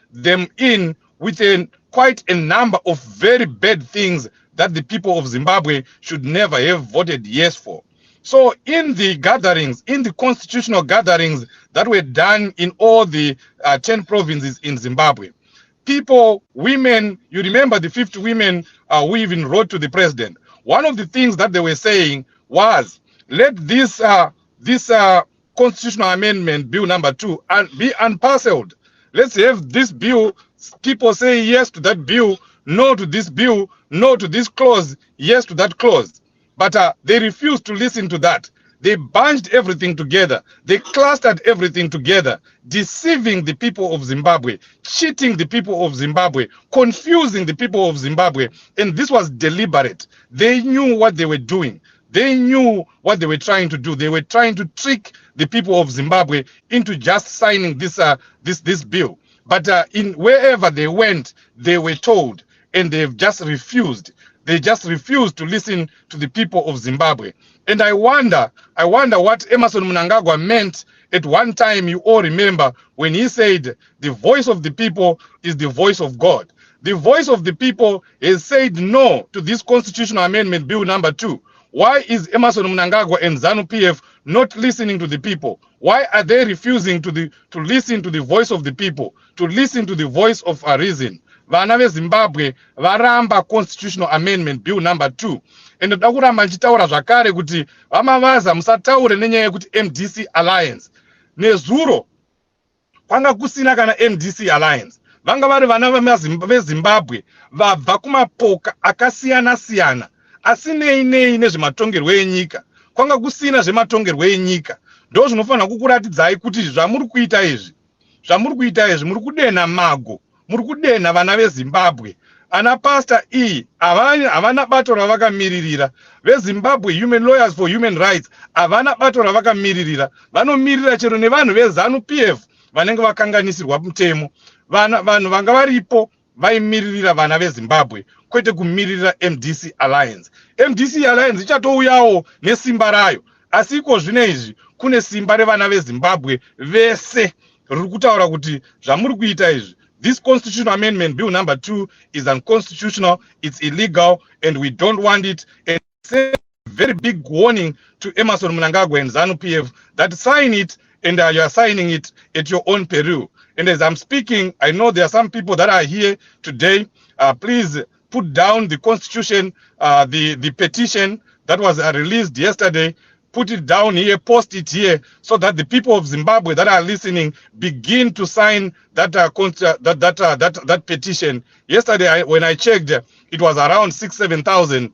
in with quite a number of very bad things that the people of Zimbabwe should never have voted yes for. So in the gatherings, in the constitutional gatherings that were done in all the 10 provinces in Zimbabwe, people, women, you remember the 50 women who even wrote to the president. One of the things that they were saying was, let this constitutional amendment bill number 2 be unparcelled. Let's have this bill, people say yes to that bill, no to this bill, no to this clause, yes to that clause. But they refused to listen to that. They bunched everything together. They clustered everything together, deceiving the people of Zimbabwe, cheating the people of Zimbabwe, confusing the people of Zimbabwe. And this was deliberate. They knew what they were doing. They knew what they were trying to do. They were trying to trick the people of Zimbabwe into just signing this bill. But in wherever they went, they were told, and they've just refused. They just refused to listen to the people of Zimbabwe. And I wonder what Emmerson Mnangagwa meant at one time. You all remember when he said, the voice of the people is the voice of God. The voice of the people has said no to this constitutional amendment bill number 2. Why is Emmerson Mnangagwa and ZANU PF not listening to the people? Why are they refusing to listen to the voice of the people, to listen to the voice of a reason? Vana veZimbabwe varamba constitutional amendment bill number 2. And ndoda kuramba ndichitaura zvakare kuti vaMavaza musataure nenyaya yekuti MDC Alliance. Nezuro kwanga kusina kana MDC Alliance. Vanga vari vana veZimbabwe vabva kumapoka akasiyana siyana. Asinei nezvematongerwo enyika. Kwanga kusina zvematongerwo enyika. Ndo zvinofanira kukuratidzai kuti zvamuri kuita izvi muri kudenha mago. Muri kudenha vana veZimbabwe. Ana Pastor E havana bato ravakamiririra. VeZimbabwe Human Lawyers for Human Rights havana bato ravakamiririra. Vanomirira chero nevanhu veZANU PF vanenge vakanganisirwa mutemo. Vanhu vanga varipo vaimiririra vana veZimbabwe, kwete kumiririra MDC Alliance. MDC Alliance ichatouyawo nesimba rayo. Asi iko zvino izvi kune simba revana veZimbabwe vese riri kutaura kuti zvamuri kuita izvi. This constitutional amendment bill number 2 is unconstitutional, it's illegal, and we don't want it. And it's a very big warning to Emmerson Mnangagwa and ZANU PF that sign it, and you are signing it at your own peril. And as I'm speaking, I know there are some people that are here today. Please put down the constitution, the petition that was released yesterday. Put it down here, post it here, so that the people of Zimbabwe that are listening begin to sign that petition. Yesterday, when I checked, it was around 6,000-7,000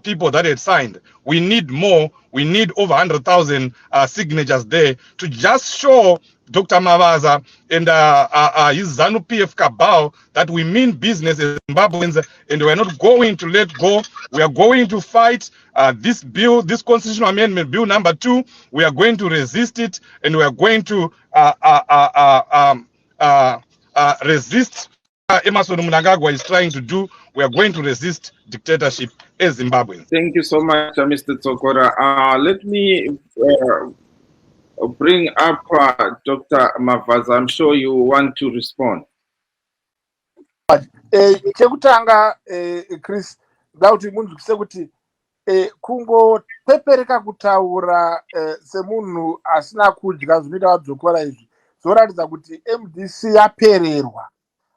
people that had signed. We need more. We need over 100,000 signatures there to just show Dr. Mavaza and his ZANU-PF cabal that we mean business as Zimbabweans, and we're not going to let go. We are going to fight this bill, this constitutional amendment, bill number 2. We are going to resist it, and we are going to resist Emerson Mnangagwa is trying to do. We are going to resist dictatorship as Zimbabweans. Thank you so much, Mr. Tsokora. Let me bring up Dr. Mavaza. I'm sure you want to respond. Chekutanga Chris ndauti munhu sekuti kungopepereka kutaura semunhu asina kudya zvinoita vadzokora izvi zvoratidza kuti MDC yapererwa.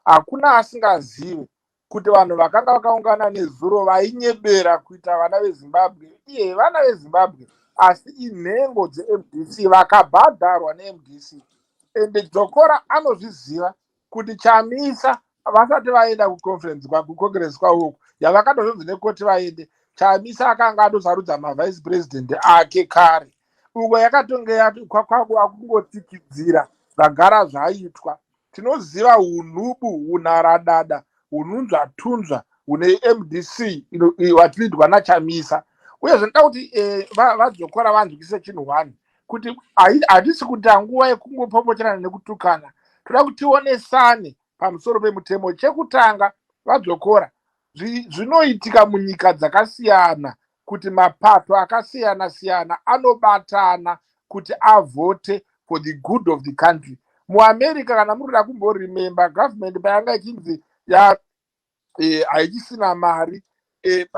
Hakuna asingazivi kuti vanhu vakanga vakaungana nezuro vainyebera kuita vana veZimbabwe vana veZimbabwe asi inhengo dzeMDC vakabhadharwa neMDC. Ende Dzokora anozviziva kuti Chamisa vasati vaenda kucongress kwavo yavakatozonzi nekoti vaende, Chamisa akanga atosarudza mavice president ake kare. Uko yakatonge yati kwakungotikidzira zvagara zvaitwa. Tinoziva unubu, unaradada, ununzva tunzva, une MDC watilidzwa naChamisa. Uye zvinoda kuti vadzokora vanzwikise chinhu one kuti hatisi kuita nguva yekungopopocherana nekutukana. Toda kuti tionesane pamusoro pemutemo. Chekutanga vadzokora zvinoitika munyika dzakasiyana kuti mapato akasiyana siyana anobatana kuti avote for the good of the country. MuAmerica kana murida kumboremember government payanga ichinzi haichisina mari,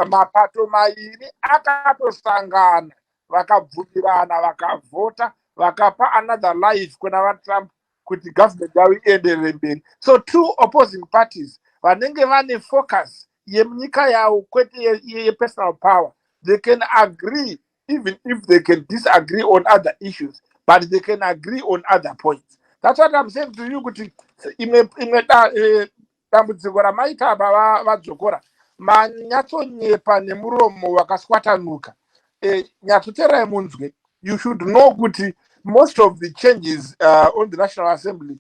mapato mairi akatosangana vakabvumirana vakavhota vakapa another life kuna vaTrump kuti government yavo ienderere mberi. So two opposing parties vanenge vane focus yemunyika yavo kwete yepersonal power, they can agree even if they can disagree on other issues, but they can agree on other points. That's what I'm saying to you kuti dambudziko ramaita apa vadzokora manyatsonyepa nemuromo wakaswatanuka. Nyatsoterai munzwe. You should know kuti most of the changes on the National Assembly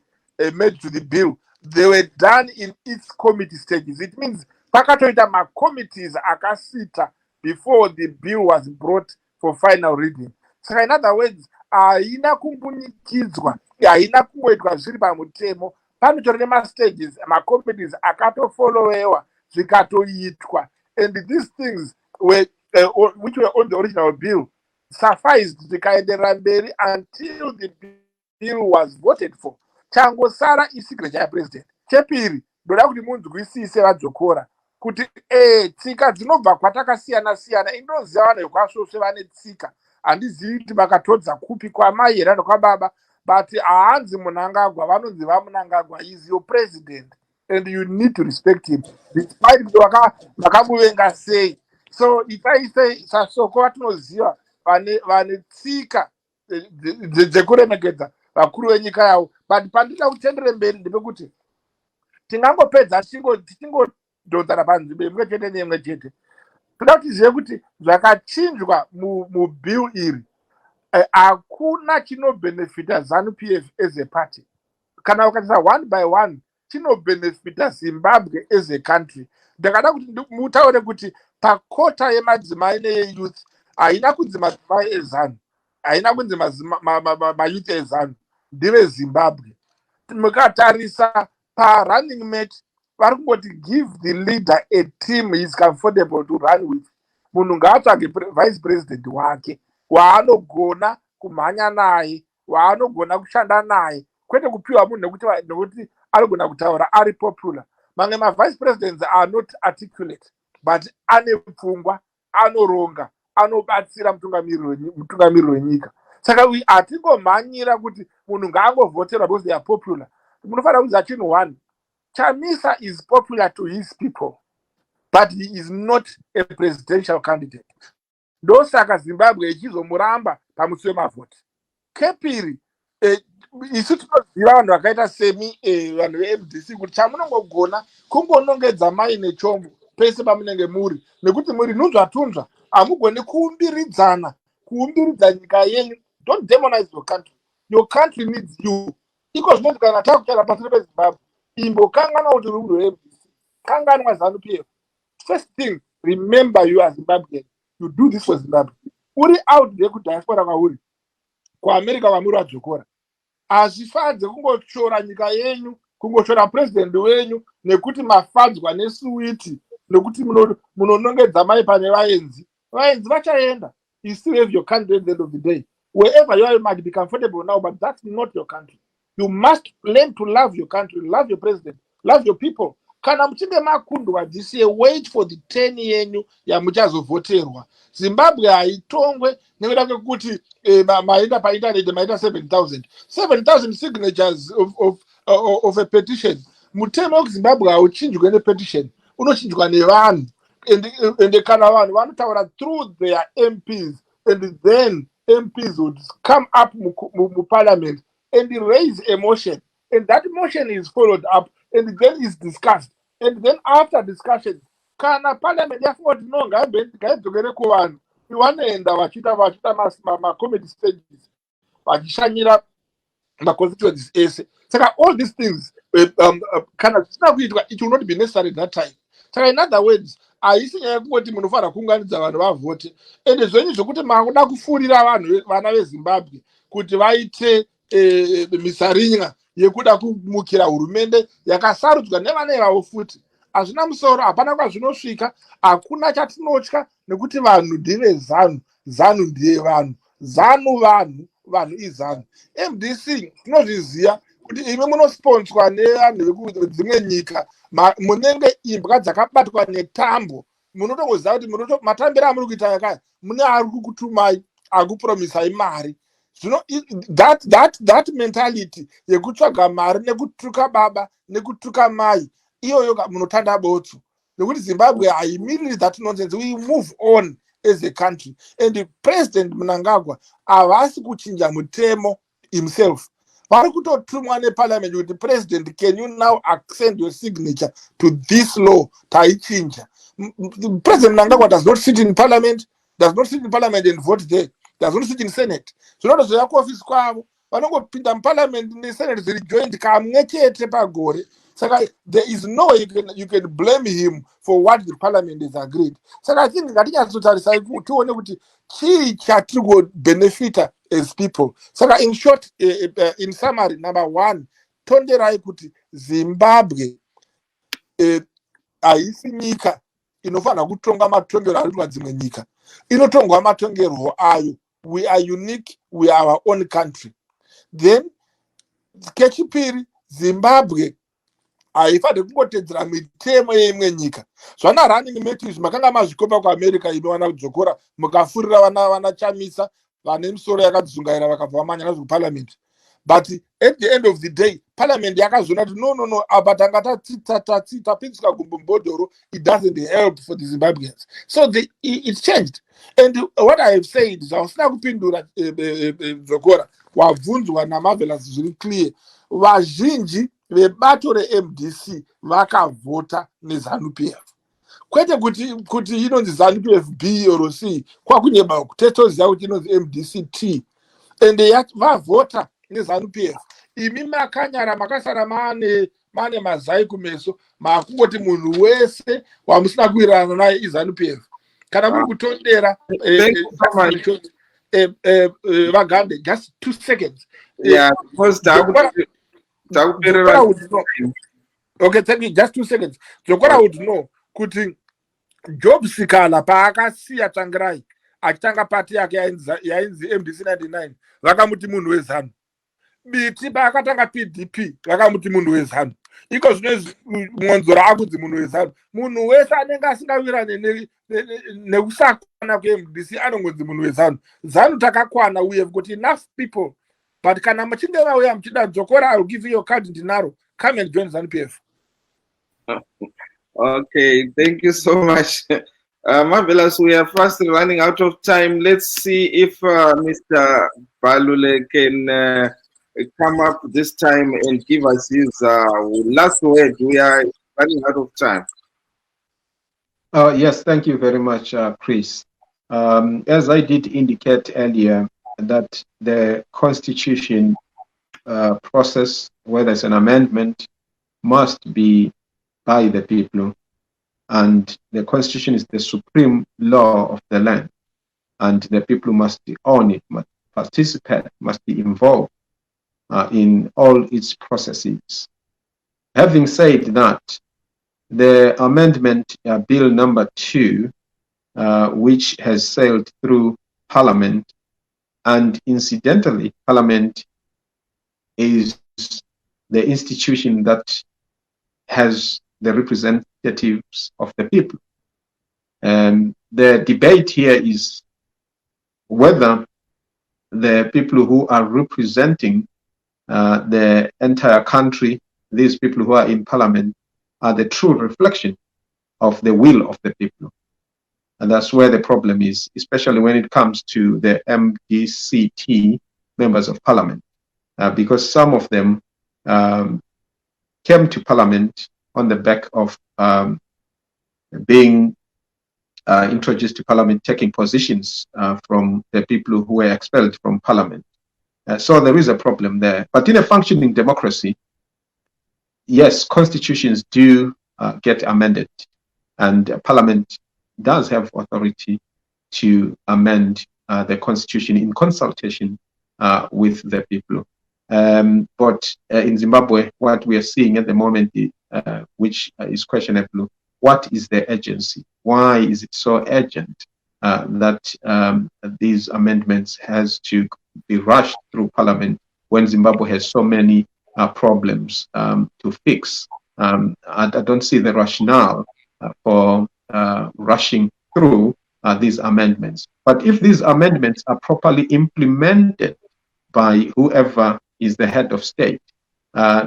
made to the bill, they were done in its committee stages. It means pakatoita ma-committees akasita before the bill was brought for final reading. So in other words, haina kumbunikidzwa, haina kungoitwa zviri pamutemo. Panotori nema-stages, ma-committees akatofolowewa zvikatoitwa. And these things were which were on the original bill sufficed zvikaenderera mberi until the bill was voted for. Changosara isignature yapresident. Chepiri, ndoda kuti munzwisise vadzokora kuti tsika dzinobva kwatakasiyana siyana. Inoziva vanhu vekwasvosve vane tsika. Handizivi kuti vakatodza kupi kwamai here nekwababa, but haanzi Mnangagwa, vanonzi vaMnangagwa. He is your president and you need to respect him despite vakamuvenga sei. So if I say sasoko vatinoziva vane tsika dzekuremekedza vakuru venyika yavo, but pandinoda kutendere mberi ndepekuti tingangopedza tichingodhonzana panzvimbo imwe chete neimwe chete. Toda kuti zive kuti zvakachinjwa mubill iri hakuna chinobenefita ZANU-PF as a party. Kana ukatisa one by one chinobenefita Zimbabwe as a country. Ndakada kuti mutaure kuti pakota yemadzimai neyeyouth haina kunzi madzimai eZANU, haina kunzi mayouth eZANU, ndeve Zimbabwe. Mukatarisa parunning mate vari kungoti give the leader a team he is comfortable to run with. Munhu ngaatsvage vice president wake waanogona kumhanya naye, waanogona kushanda naye, kwete kupiwa munhu nekuti anogona kutaura ari popular. Mamwe ma-vice presidents are not articulate, but ane pfungwa, anoronga, anobatsira mutungamiriri wenyika. Saka hatingomhanyira kuti munhu ngaangovhoterwa because they are popular. Munofanira kuziva chinhu one, Chamisa is popular to his people, but he is not a presidential candidate. Ndosaka Zimbabwe ichizomuramba pamusi wemavhoti. Kepiri, isu tinoziva vanhu vakaita semi vanhu veMDC kuti chamunongogona kungonongedza mai nechombo pese pamunenge muri, nekuti muri nunzvatunzva hamugoni kuumbiridza nyika yenyu. Don't demonize your country. Your country needs you. Iko zvinoti kana takutara pasina peZimbabwe, imbokanganwa kuti uri munhu weMDC, kanganwa ZANU-PF. First thing, remember you are Zimbabwean. You do this for Zimbabwe. Uri out there kudiaspora kwauri, kuAmerica kwamuri wadzokora. Hazvifadze kungochora nyika yenyu, kungochora president wenyu, nekuti mafadzwa nesuwiti, nekuti munonongedza mai pane vaenzi. Vaenzi vachaenda. You still have your country at the end of the day. Wherever you are, you might be comfortable now, but that's not your country. You must learn to love your country, love your president, love your people. Kana muchinge makundwa this year, wait for the 10 yenyu yamuchazovoterwa. Zimbabwe haitongwe nekuda kwekuti maenda painternet maita 7,000 signatures of a petition. Mutemo wekuZimbabwe hauchinjwe nepetition, unochinjwa nevanhu. And kana vanhu vanotaura through their MPs, and then MPs would come up mu parliament and raise a motion, and that motion is followed up and then is discussed, and then after discussion kana parliament yafunga kuti no ngaidzokere kuvanhu, vanoenda vachiita ma-committee stages vachishanyira ma-constituencies ese. Saka all these things kana zvisina kuitwa, it will not be necessary that time. Saka in other words, haisi nyaya yekungoti munofanira kuunganidza vanhu vavhote, ende zvenyu zvokuti makuda kufurira vana veZimbabwe kuti vaite misarinya yekuda kumukira hurumende yakasarudzwa nevanerawo futi. Hazvina musoro, hapana kwazvinosvika, hakuna chatinotya, nekuti vanhu ndivezanu, zanu ndiye vanhu, zanu vanhu izanu. MDC tinozviziva kuti imi munosponswa nevanhu vedzimwe nyika, munenge imbwa dzakabatwa netambo. Munotongoziva kuti matambiro amuri kuita yakaya, mune ari kukutumai akupromisai mari. That mentality yekutsvaga mari nekutuka baba nekutuka mai, iyoyo munotanda botsu. Nekuti Zimbabwe haimiriri that nonsense. We move on as a country, and the President Mnangagwa havasi kuchinja mutemo himself. Vari kutotumwa neparliament kuti president, can you now accent your signature to this law taichinja. President Mnangagwa does not sit in parliament, and vote there. Does not sit in Senate. Zvinotozoya kuofisi kwavo, vanongopinda muparliament neSenate zviri joined kamwe chete pagore. Saka there is no way you can blame him for what the parliament has agreed. Saka I think ngatinyatsotarisayi tione kuti chii chatiri kubenefita as people. Saka in short, in summary, number one, tonderai kuti Zimbabwe haisi nyika inofanira kutonga matongero ari padzimwe nyika, inotongwa matongerwo ayo. We are unique, we are our own country. Then kechipiri, Zimbabwe haifaniri kungotedzera mitemo yeimwe nyika. Zvana running mates makanga mazvikopa kuAmerica, inowana kudzokora mukafurira vana Chamisa vane misoro yakadzungaira vakabva vamanya nazvo kuparliament. But at the end of the day, parliament yakazona kuti no, apa tanga tapinzika gumbombodzoro, it doesn't help for the Zimbabweans. So it changed. And what I have said is, hausina kupindura dzokora, wabvunzwa naMarvelous zviri clear. Vazhinji vebato reMDC vakavhota neZANU-PF. Kwete kuti inonzi ZANU-PF B or C, kwakunyeba kutetoziva kuti inonzi MDC T. And vavhota neZANU-PF. Imi makanyara makasara mane mazai kumeso, makungoti munhu wese wamusina kuwirirana naye iZANU-PF. Kana muri kutondera Vagambe, just 2 seconds. Yeah, because okay, thank you, just 2 seconds. Dzokora would know kuti Job Sikala paakasiya Tangirai achitanga pati yake yainzi MDC 99, vakamuti munhu weZANU. Biti paakatanga PDP vakamuti munhu weZANU. Iko zvinezvi mwanzora akunzi munhu weZANU. Munhu wese anenge asingawirirane nekusakwana kweMDC anongonzi munhu weZANU. ZANU takakwana, we have got enough people. But kana muchinge vauya muchida dzokora, I'll give you your card ndinaro. Come and join ZANU-PF. Okay, thank you so much. Marvelous, we are fast running out of time. Let's see if Mr. Balule can come up this time and give us his last word. We are running out of time. Yes, thank you very much, Chris. As I did indicate earlier, that the constitution process, whether it's an amendment, must be by the people, and the constitution is the supreme law of the land, and the people must own it, must participate, must be involved in all its processes. Having said that, the amendment bill number 2, which has sailed through Parliament, and incidentally, Parliament is the institution that has the representatives of the people. And the debate here is whether the people who are representing the entire country, these people who are in Parliament, are the true reflection of the will of the people. And that's where the problem is, especially when it comes to the MDCT members of Parliament, because some of them came to Parliament on the back of being introduced to Parliament, taking positions from the people who were expelled from Parliament. So there is a problem there. But in a functioning democracy, yes, constitutions do get amended, and Parliament does have authority to amend the constitution in consultation with the people. But in Zimbabwe, what we are seeing at the moment, which is questionable, what is the urgency? Why is it so urgent that these amendments has to be rushed through Parliament when Zimbabwe has so many problems to fix? I don't see the rationale for rushing through these amendments. But if these amendments are properly implemented by whoever is the head of state,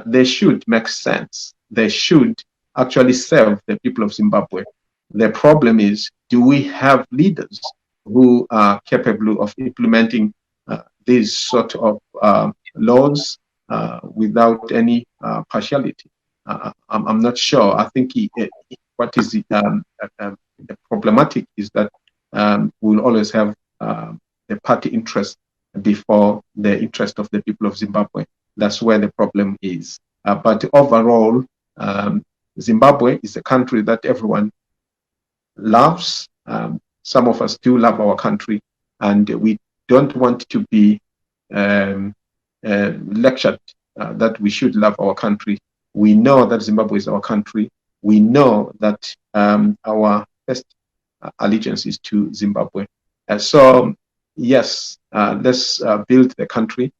they should make sense. They should actually serve the people of Zimbabwe. The problem is, do we have leaders who are capable of implementing these sort of laws without any partiality? I'm not sure. I think what is problematic is that we'll always have the party interest before the interest of the people of Zimbabwe. That's where the problem is. But overall, Zimbabwe is a country that everyone loves. Some of us do love our country, and we don't want to be lectured that we should love our country. We know that Zimbabwe is our country. We know that our first allegiance is to Zimbabwe. So yes, let's build the country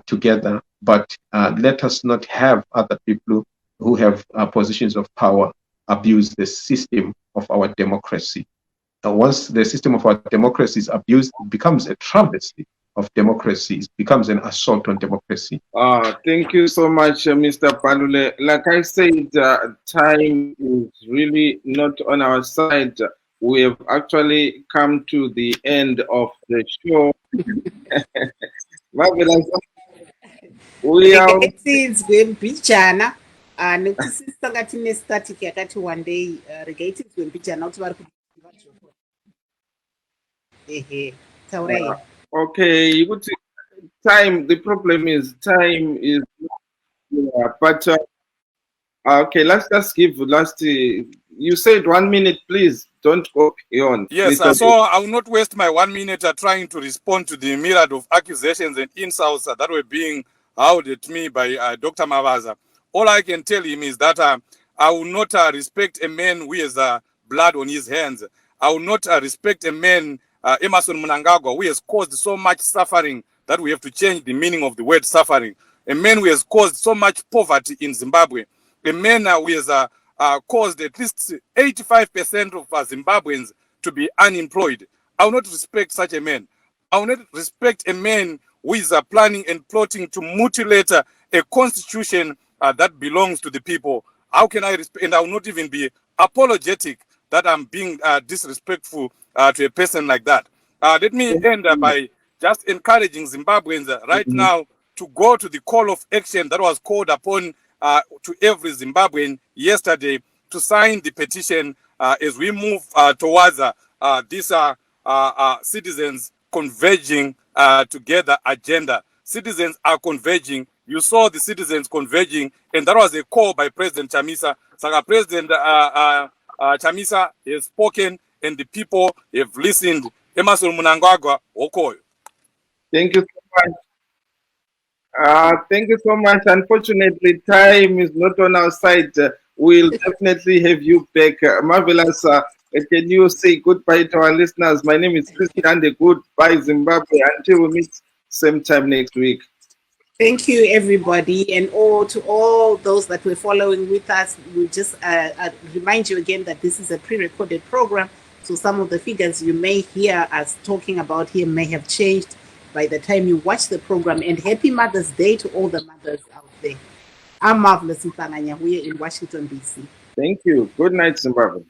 together, but let us not have other people who have positions of power abuse the system of our democracy. Once the system of our democracy is abused, it becomes a travesty of democracy. It becomes an assault on democracy. Thank you so much, Mr. Pandule. Like I said, time is really not on our side. We have actually come to the end of the show. Marvelous. We are. Gwembijana nekuti sisanga tine static yakati one day regaitis gwembijana kuti vari ehe taurai. Okay, time, the problem is time is, but okay, let's just give last, you said 1 minute, please, don't go beyond. Yes, so I will not waste my 1 minute trying to respond to the myriad of accusations and insults that were being howled at me by Dr. Mavaza. All I can tell him is that I will not respect a man who has blood on his hands. I will not respect a man, Emmerson Mnangagwa, who has caused so much suffering that we have to change the meaning of the word suffering. A man who has caused so much poverty in Zimbabwe. A man who has caused at least 85% of Zimbabweans to be unemployed. I will not respect such a man. I will not respect a man who is planning and plotting to mutilate a constitution that belongs to the people. How can I respect? And I will not even be apologetic that I'm being disrespectful to a person like that. Let me end by just encouraging Zimbabweans right now to go to the call of action that was called upon to every Zimbabwean yesterday to sign the petition as we move towards this citizens converging together agenda. Citizens are converging. You saw the citizens converging, and that was a call by President Chamisa. Saka President Chamisa has spoken, and the people have listened. Emerson Mnangagwa Okoyo. Thank you so much. Thank you so much. Unfortunately, time is not on our side. We'll definitely have you back. Marvelous. Can you say goodbye to our listeners? My name is Christian. Goodbye, Zimbabwe. Until we meet same time next week. Thank you, everybody, and to all those that were following with us. We just remind you again that this is a pre-recorded program, so some of the figures you may hear us talking about here may have changed by the time you watch the program. And happy Mother's Day to all the mothers out there. I'm Marvelous Mhlanganya. We are in Washington, D.C. Thank you. Good night, Zimbabwe.